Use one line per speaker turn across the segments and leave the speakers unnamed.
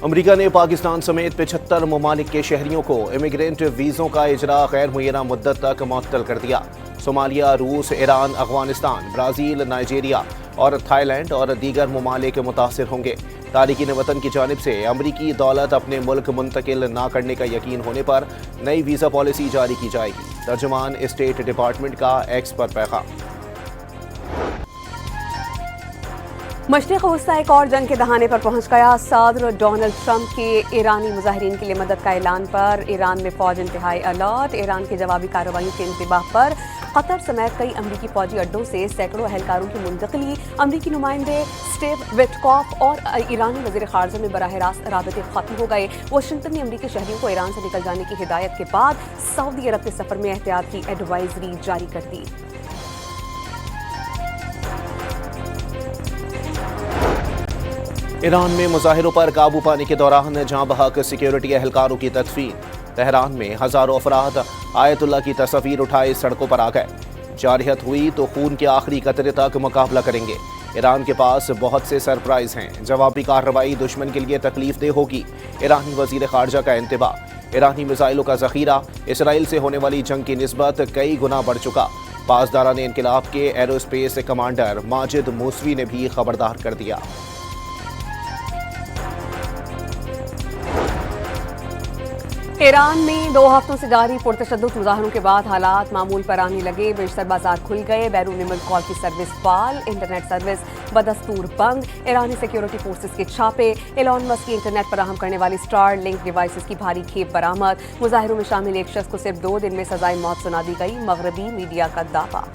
امریکہ نے پاکستان سمیت 75 ممالک کے شہریوں کو امیگرینٹ ویزوں کا اجرا غیر معینہ مدت تک معطل کر دیا۔ صومالیہ، روس، ایران، افغانستان، برازیل، نائجیریا اور تھائی لینڈ اور دیگر ممالک متاثر ہوں گے۔ تارکین وطن کی جانب سے امریکی دولت اپنے ملک منتقل نہ کرنے کا یقین ہونے پر نئی ویزا پالیسی جاری کی جائے گی۔ ترجمان اسٹیٹ ڈپارٹمنٹ کا ایکس پر پیغام۔
مشرق وسطی ایک اور جنگ کے دہانے پر پہنچ گیا۔ صدر ڈونلڈ ٹرمپ کے ایرانی مظاہرین کے لیے مدد کا اعلان پر ایران میں فوج انتہائی الرٹ۔ ایران کی جوابی کارروائیوں کے انتباہ پر قطر سمیت کئی امریکی فوجی اڈوں سے سینکڑوں اہلکاروں کی منتقلی۔ امریکی نمائندے اسٹیو وٹکاف اور ایرانی وزیر خارجہ میں براہ راست رابطے ختم ہو گئے۔ واشنگٹن نے امریکی شہریوں کو ایران سے نکل جانے کی ہدایت کے بعد سعودی عرب کے سفر میں احتیاط کی ایڈوائزری جاری کر دی۔
ایران میں مظاہروں پر قابو پانے کے دوران جاں بحق سیکیورٹی اہلکاروں کی تدفین۔ تہران میں ہزاروں افراد آیت اللہ کی تصاویر اٹھائے سڑکوں پر آ گئے۔ جارحیت ہوئی تو خون کے آخری قطرے تک مقابلہ کریں گے۔ ایران کے پاس بہت سے سرپرائز ہیں، جوابی کارروائی دشمن کے لیے تکلیف دہ ہوگی۔ ایرانی وزیر خارجہ کا انتباہ۔ ایرانی میزائلوں کا ذخیرہ اسرائیل سے ہونے والی جنگ کی نسبت کئی گنا بڑھ چکا۔ پاسداران انقلاب کے arrow space commander Majid Moosavi نے بھی خبردار کر دیا۔
ایران میں 2 ہفتوں سے جاری پرتشدد مظاہروں کے بعد حالات معمول پر آنے لگے۔ بیشتر بازار کھل گئے، بیرون ملک کال کی سروس فعال، انٹرنیٹ سروس بدستور بند، ایرانی سیکیورٹی فورسز کے چھاپے، ایلان مسک کی انٹرنیٹ فراہم کرنے والی اسٹار لنک ڈیوائسز کی بھاری کھیپ برآمد۔ مظاہروں میں شامل ایک شخص کو صرف 2 دن میں سزائے موت سنا دی گئی، مغربی میڈیا کا دعویٰ۔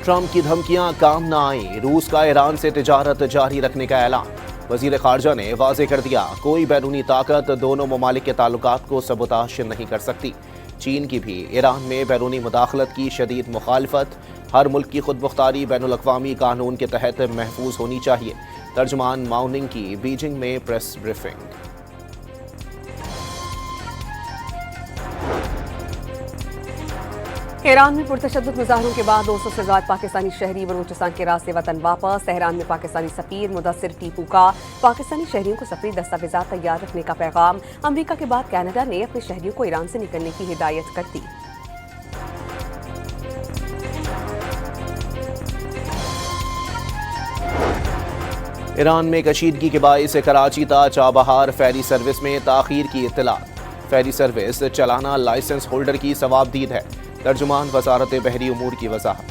ٹرمپ کی دھمکیاں کام نہ آئیں، روس کا ایران سے تجارت جاری رکھنے کا اعلان۔ وزیر خارجہ نے واضح کر دیا، کوئی بیرونی طاقت دونوں ممالک کے تعلقات کو سبوتاش نہیں کر سکتی۔ چین کی بھی ایران میں بیرونی مداخلت کی شدید مخالفت۔ ہر ملک کی خود مختاری بین الاقوامی قانون کے تحت محفوظ ہونی چاہیے۔ ترجمان ماؤننگ کی بیجنگ میں پریس بریفنگ۔
ایران میں پرتشدد مظاہروں کے بعد 200 سے زائد پاکستانی شہری بلوچستان کے راستے وطن واپس۔ تہران میں پاکستانی سفیر مدثر ٹیپو کا پاکستانی شہریوں کو سفری دستاویزات تیار رکھنے کا پیغام۔ امریکہ کے بعد کینیڈا نے اپنے شہریوں کو ایران سے نکلنے کی ہدایت کر دی۔
ایران میں کشیدگی کے باعث کراچی تا چابہار فیری سروس میں تاخیر کی اطلاع۔ فیری سروس چلانا لائسنس ہولڈر کی ثوابدید ہے۔ ترجمان وزارت بحری امور کی وضاحت۔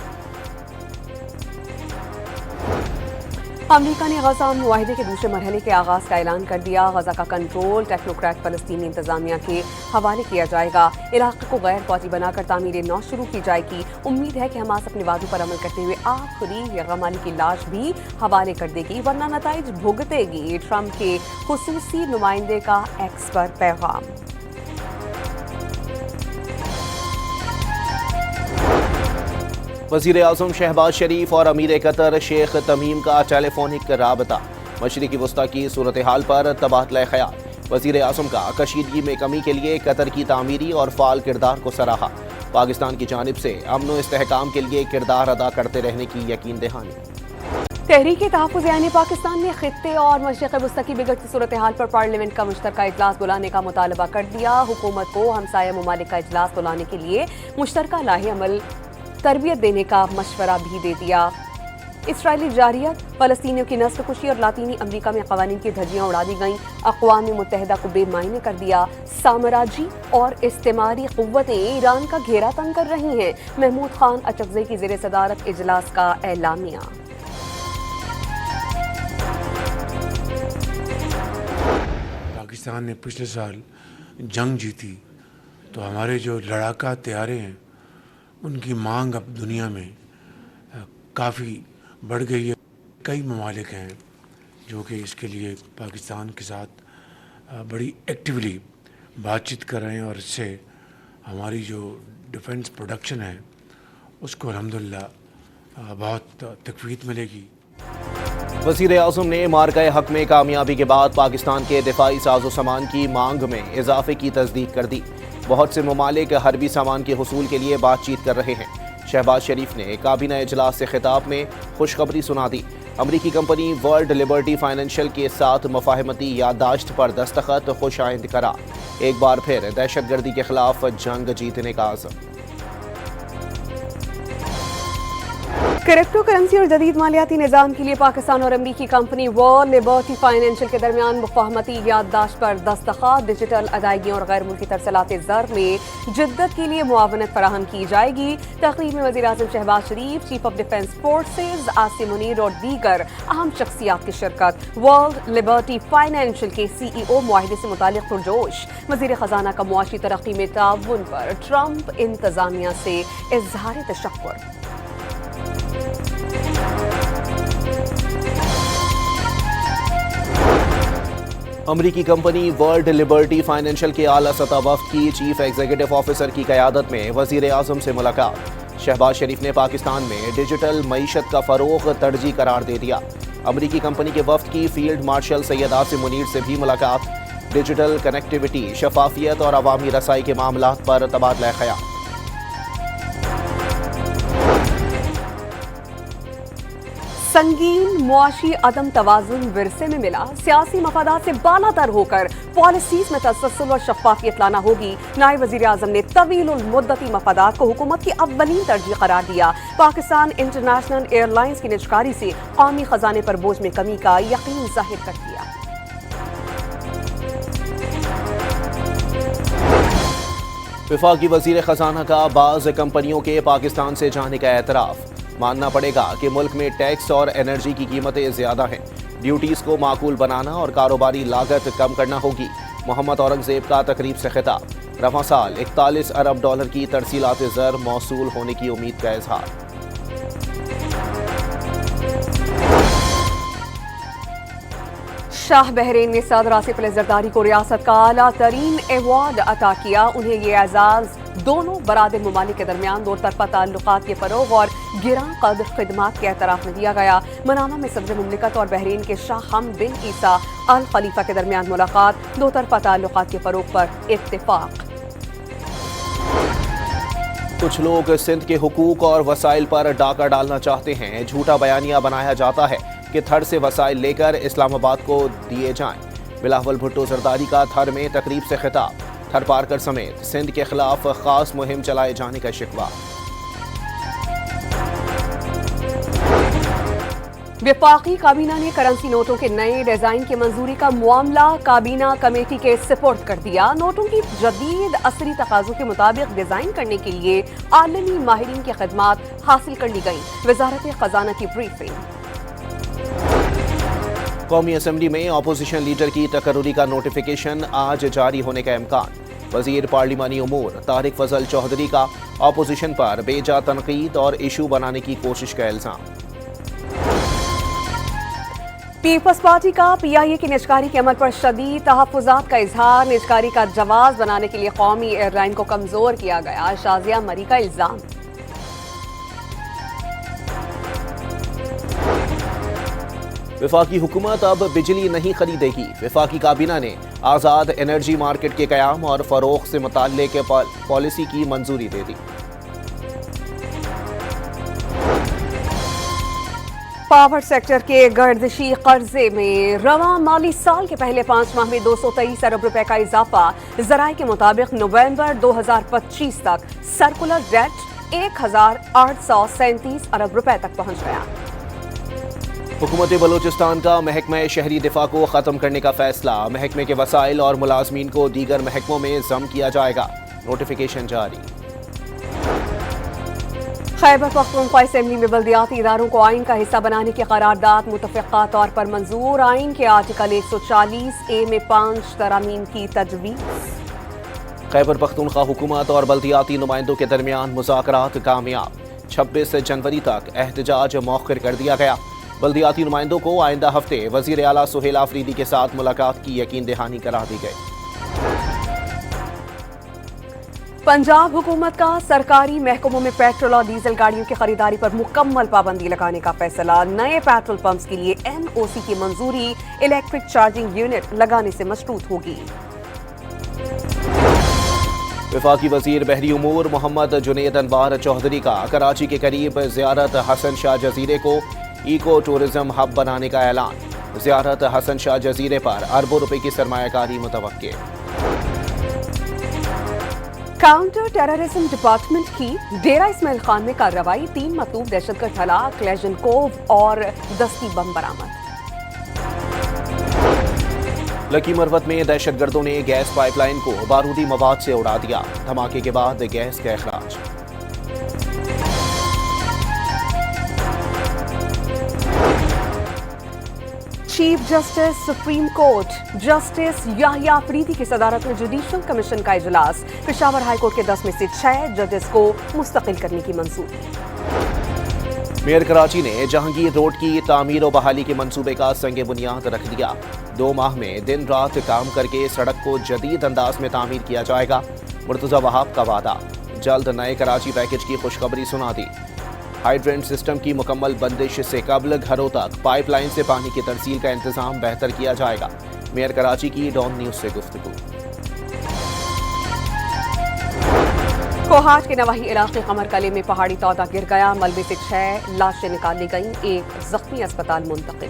امریکہ نے غزہ معاہدے کے دوسرے مرحلے کے آغاز کا اعلان کر دیا۔ غزہ کا کنٹرول ٹیکنوکریٹ فلسطینی انتظامیہ کے حوالے کیا جائے گا۔ علاقے کو غیر فوجی بنا کر تعمیر نو شروع کی جائے گی۔ امید ہے کہ حماس اپنے وعدوں پر عمل کرتے ہوئے آخری یرغمالی کی لاش بھی حوالے کر دے گی، ورنہ نتائج بھگتے گی۔ ٹرمپ کے خصوصی نمائندے کا ایکس پر پیغام۔
وزیر اعظم شہباز شریف اور امیر قطر شیخ تمیم کا ٹیلی فونک رابطہ۔ مشرقی وسطی کی صورتحال پر تبادلہ خیال۔ وزیر اعظم کا کشیدگی میں کمی کے لیے قطر کی تعمیری اور فعال کردار کو سراہا۔ پاکستان کی جانب سے امن و استحکام کے لیے کردار ادا کرتے رہنے کی یقین دہانی۔
تحریک تحفظ یعنی پاکستان نے خطے اور مشرق وسطی کی بگڑتی صورتحال پر پارلیمنٹ کا مشترکہ اجلاس بلانے کا مطالبہ کر دیا۔ حکومت کو ہمسایہ ممالک کا اجلاس بلانے کے لیے مشترکہ لاہ عمل تربیت دینے کا مشورہ بھی دے دیا۔ اسرائیلی جارحیت، فلسطینیوں کی نسل کشی اور لاطینی امریکہ میں قوانین کی دھجیاں اڑا دی گئیں۔ اقوام متحدہ کو بے معنی کر دیا۔ سامراجی اور استعماری قوتیں ایران کا گھیرا تنگ کر رہی ہیں۔ محمود خان اچکزئی کی زیر صدارت اجلاس کا اعلامیہ۔
پاکستان نے پچھلے سال جنگ جیتی تو ہمارے جو لڑاکا طیارے ہیں ان کی مانگ اب دنیا میں کافی بڑھ گئی ہے۔ کئی ممالک ہیں جو کہ اس کے لیے پاکستان کے ساتھ بڑی ایکٹیولی بات چیت کر رہے ہیں، اور اس سے ہماری جو ڈیفنس پروڈکشن ہے اس کو الحمدللہ بہت تقویت ملے گی۔
وزیر اعظم نے مارکہ حق میں کامیابی کے بعد پاکستان کے دفاعی ساز و سامان کی مانگ میں اضافے کی تصدیق کر دی۔ بہت سے ممالک حربی سامان کے حصول کے لیے بات چیت کر رہے ہیں۔ शहबाज शरीफ ने काबीना इजलास से खिताब में खुशखबरी सुना दी। अमरीकी कंपनी वर्ल्ड लिबर्टी फाइनेंशियल के साथ मफाहमती याददाश्त पर दस्तखत, खुश आइंद करार। एक बार फिर दहशतगर्दी के खिलाफ जंग जीतने का आज़म।
क्रिप्टो करेंसी और जदीद मालियाती निज़ाम के लिए पाकिस्तान और अमरीकी कंपनी वर्ल्ड लिबर्टी फाइनेंशियल के दरमियान मुफाहमती याददाश्त पर दस्तखत। डिजिटल अदायगियों और गैर मुल्की तरसलात ज़र में जिद्दत के लिए मुआवनत फराहम की जाएगी। तकरीब में वज़ीर आज़म Shahbaz Sharif, chief of defence forces Asim Munir और दीगर अहम शख्सियात की शिरकत। वर्ल्ड लिबर्टी फाइनेंशियल के CEO मुआहिदे से मुतालिक पुरजोश। वज़ीर ख़जाना का मुआशी तरक्की में ताउन पर ट्रंप इंतज़ामिया से इज़हार तशक्कुर।
अमरीकी कंपनी वर्ल्ड लिबर्टी फाइनेंशियल के आला सतह वफ्द की चीफ एग्जीक्यूटिव ऑफिसर की क़यादत में वज़ीर आज़म से मुलाकात। शहबाज शरीफ ने पाकिस्तान में डिजिटल मईशत का फ़रोग़ तरजीह करार दे दिया। अमरीकी कंपनी के वफ्द की फील्ड मार्शल सैयद आसिम मुनीर से भी मुलाकात। डिजिटल कनेक्टिविटी, शफाफियत और अवामी रसाई के मामलात पर तबादला ख़याल।
संगीन मुआशी अदम तवाज़ुन विरसे में मिला। सियासी मफादात से बालातर होकर पॉलिसीज में तसलसल और शफाफियत लाना होगी। नायब वज़ीर आज़म ने तवीलुल मुद्दती मफादात को हुकूमत की अव्वलीन तरजीह करार दिया। पाकिस्तान इंटरनेशनल एयरलाइंस की निजकारी से कौमी खजाने पर बोझ में कमी का यकीन जाहिर कर दिया।
वफाकी वज़ीर ख़जाना का बाज़ कंपनियों के पाकिस्तान से जाने का एतराफ़। मानना पड़ेगा कि मुल्क में टैक्स और एनर्जी की कीमतें ज़्यादा हैं। ड्यूटीज़ को माकूल बनाना और कारोबारी लागत कम करना होगी। मोहम्मद औरंगज़ेब का तकरीब से खिताब। रवां साल 41 अरब डॉलर की तरसीलात ज़र मौसूल होने की उम्मीद का इजहार।
शाह बहरीन ने सदर आसिफ अली जरदारी को रियासत का आला तरीन एवार्ड अता किया। उन्हें ये एजाज दोनों बरादर ममालिक के दरमियान दो तरफा ताल्लुकात के फरोग और गिरां कदर खिदमात के एतराफ़ में दिया गया। मनामा में सदर मुमलिकत और बहरीन के शाह हमद बिन ईसा अल खलीफा के दरमियान मुलाकात। दो तरफा ताल्लुकात के फरोग पर इत्तेफाक।
कुछ लोग सिंध के हुकूक और वसाइल पर डाका डालना चाहते हैं। झूठा बयानिया बनाया जाता है कि थर से वसाइल लेकर इस्लामाबाद को दिए जाएं। बिलावल भुट्टो जरदारी का थर में तकरीब से खिताब। थर पारकर समेत सिंध के खिलाफ खास मुहिम चलाए जाने का शिकवा।
वफाकी काबीना ने करेंसी नोटों के नए डिजाइन की मंजूरी का मामला काबीना कमेटी के सुपुर्द कर दिया। नोटों की जदीद असरी तकाज़ों के मुताबिक डिजाइन करने के लिए आलमी माहिरीन की खिदमात हासिल कर ली गई। वजारत खजाना की ब्रीफिंग।
कौमी असम्बली में अपोजिशन लीडर की तकर्रुरी का नोटिफिकेशन आज जारी होने का इम्कान। वजीर पार्लिमानी उमूर तारिक फजल चौधरी का अपोजिशन पर बेजा तनकीद और इशू बनाने की कोशिश का इल्जाम।
पीपल्स पार्टी का PIA की निजकारी के अमल पर शदीद तहफ़्फ़ुज़ात का इजहार। निजकारी का जवाज़ बनाने के लिए कौमी एयरलाइन को कमज़ोर किया गया। शाज़िया मरी का इल्जाम।
वफाकी हुकूमत अब बिजली नहीं खरीदेगी। वफाकी काबीना ने आज़ाद एनर्जी मार्केट के क़याम और फ़रोग़ से मुताल्लिक़ पॉलिसी की मंजूरी दे दी।
पावर सेक्टर के गर्दिशी कर्जे में रवां माली साल के पहले 5 माह में 223 अरब रुपए का इजाफा। ज़राए के मुताबिक नवंबर 2025 तक सर्कुलर डेट 1837 अरब रुपए तक पहुंच गया।
हुकूमत बलूचिस्तान का महकमा शहरी दिफा को ख़त्म करने का फैसला। महकमे के वसाइल और मुलाजमीन को दीगर महकमों में ज़म किया जाएगा। नोटिफिकेशन जारी।
खैबर पख्तूनख्वा असेंबली में बल्दियाती इदारों को आइन का हिस्सा बनाने की करारदाद मुतफ़िक़ा तौर पर मंजूर। आइन के आर्टिकल 140A में 5 तरामीम की तजवीज़।
खैबर पख्तूनख्वा हुकूमत और बल्दियाती नुमाइंदों के दरमियान मुज़ाकरात कामयाब। 26 जनवरी तक एहतजाज मौखिर कर दिया गया। बल्दियाती नुमाइंदों को आइंदा हफ्ते वज़ीर आला सुहेल आफरीदी के साथ मुलाकात की यकीन दहानी करा दी गई।
पंजाब हुकूमत का सरकारी महकमों में पेट्रोल और डीजल गाड़ियों की खरीदारी पर मुकम्मल पाबंदी लगाने का फैसला। नए पेट्रोल पंप्स के लिए NOC की मंजूरी इलेक्ट्रिक चार्जिंग यूनिट लगाने से मशरूत होगी।
वफाकी वजीर बहरी उमूर मोहम्मद जुनेद अनवार चौधरी का कराची के करीब ज़ियारत हसन शाह जजीरे को इको टूरिज्म हब बनाने का ऐलान। ज़ियारत हसन शाह जजीरे पर अरबों रुपए की सरमायाकारी मुतवक्के।
काउंटर टेररिज्म डिपार्टमेंट की डेरा इस्माइल खान में कार्रवाई, 3 मतलूब दहशतगर्द हलाक, लेजन कोव और दस्ती बम बरामद।
लकी मरवत में दहशतगर्दों ने गैस पाइपलाइन को बारूदी मवाद से उड़ा दिया, धमाके के बाद गैस का अखराज।
Chief justice supreme court justice Yahya Afridi की सदारत में जुडिशल कमीशन का इजलास, पेशावर हाई कोर्ट के 10 में से 6 जजेस को मुस्तकिल करने की मंजूरी।
मेयर कराची ने जहांगीर रोड की तामीर और बहाली के मंसूबे का संग बुनियाद रख दिया। 2 माह में दिन रात काम करके सड़क को जदीद अंदाज में तामीर किया जाएगा। मुर्तजा वहाब का वादा, जल्द नए कराची पैकेज की खुशखबरी सुना दी। हाइड्रेंट सिस्टम की मुकम्मल बंदिश से कबल घरों तक पाइपलाइन से पानी की तरसील का इंतजाम बेहतर किया जाएगा। मेयर कराची की डॉन न्यूज से गुफ्तगू।
कोहाट के नवाही इलाके कमर कले में पहाड़ी तौदा गिर गया, मलबे से 6 लाशें निकाली गईं, 1 जख्मी अस्पताल मुंतकिल।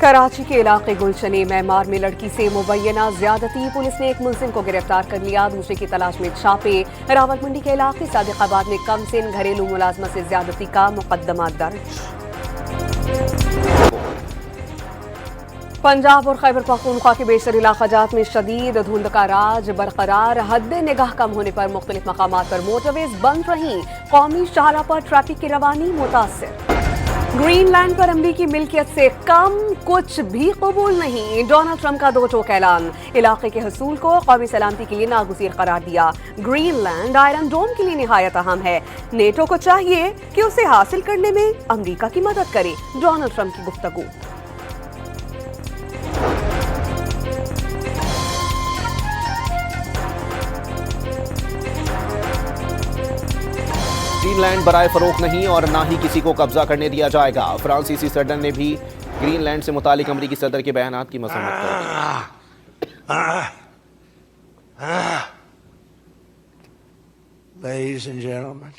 कराची के इलाके गुलशनी मैमार में लड़की से मुबैना ज्यादती, पुलिस ने एक मुलजिम को गिरफ्तार कर लिया, दूसरे की तलाश में छापे। रावलपिंडी के इलाके सादिकाबाद में कम सिन घरेलू मुलाजमत से ज्यादती का मुकदमा दर्ज। पंजाब और खैबर पख्तूनख्वा के बेशतर इलाकाजात में शदीद धुंध का राज बरकरार, हद निगाह कम होने पर मुख्तलिफ मकामात पर मोटरवेज बंद रहीं, कौमी शाहराह पर ट्रैफिक की रवानी मुतासिर। ग्रीनलैंड पर अमरीकी मिल्कियत से कम कुछ भी कबूल नहीं, डोनाल्ड ट्रंप का 2 टोक ऐलान, इलाके के हसूल को कौमी सलामती के लिए नागुज़ीर करार दिया। ग्रीनलैंड आयरन डोम के लिए निहायत अहम है, नेटो को चाहिए कि उसे हासिल करने में अमरीका की मदद करे, डोनाल्ड ट्रंप की गुफ्तगू।
ग्रीनलैंड बराए फरोख नहीं और ना ही किसी को कब्जा करने दिया जाएगा। फ्रांसीसी सदर ने भी ग्रीनलैंड से मुतालिक अमरीकी सदर के बयानात की मसम्मत कर दी।
Ladies and gentlemen.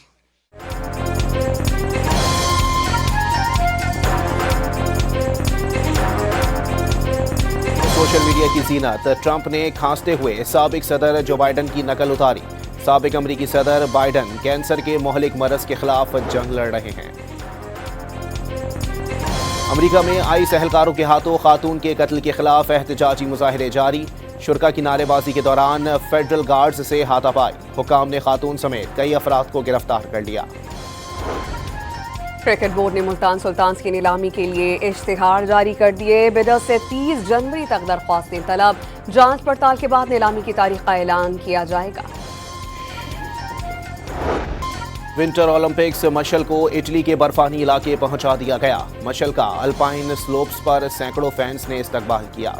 Social media की जीनत, ट्रंप ने खांसते हुए साबिक सदर जो बाइडन की नकल उतारी। साबिक अमरीकी सदर बाइडन कैंसर के मोहलिक मरज के खिलाफ जंग लड़ रहे हैं। अमरीका में आईएस एहलकारों के हाथों खातून के कत्ल के खिलाफ एहतजाजी मुजाहिरे जारी, शुरका की नारेबाजी के दौरान फेडरल गार्ड्स से हाथापाई, हुकाम ने खातून समेत कई अफराद को गिरफ्तार कर लिया।
क्रिकेट बोर्ड ने मुल्तान सुल्तान्स की नीलामी के लिए इश्तिहार जारी कर दिए, बिडर्स से 30 जनवरी तक दरख्वास्तें तलब, जांच पड़ताल के बाद नीलामी की तारीख का ऐलान किया जाएगा।
विंटर ओलंपिक्स मशल को इटली के बर्फानी इलाके पहुंचा दिया गया। मशल का अल्पाइन स्लोप्स पर सैकड़ों फैंस ने इस्तकबाल किया।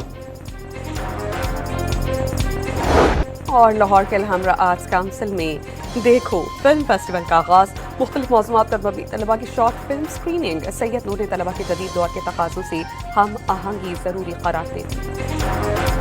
और लाहौर के अलहमरा आर्ट्स काउंसिल में देखो फिल्म फेस्टिवल का आगाज, मुख्तलिफ मौज़ूआत पर मबनी तलबा की शॉर्ट फिल्म स्क्रीनिंग, सैयद नूर ने तलबा के जदीद दौर के तकाज़ों से हम आहंगी ज़रूरी करार देती।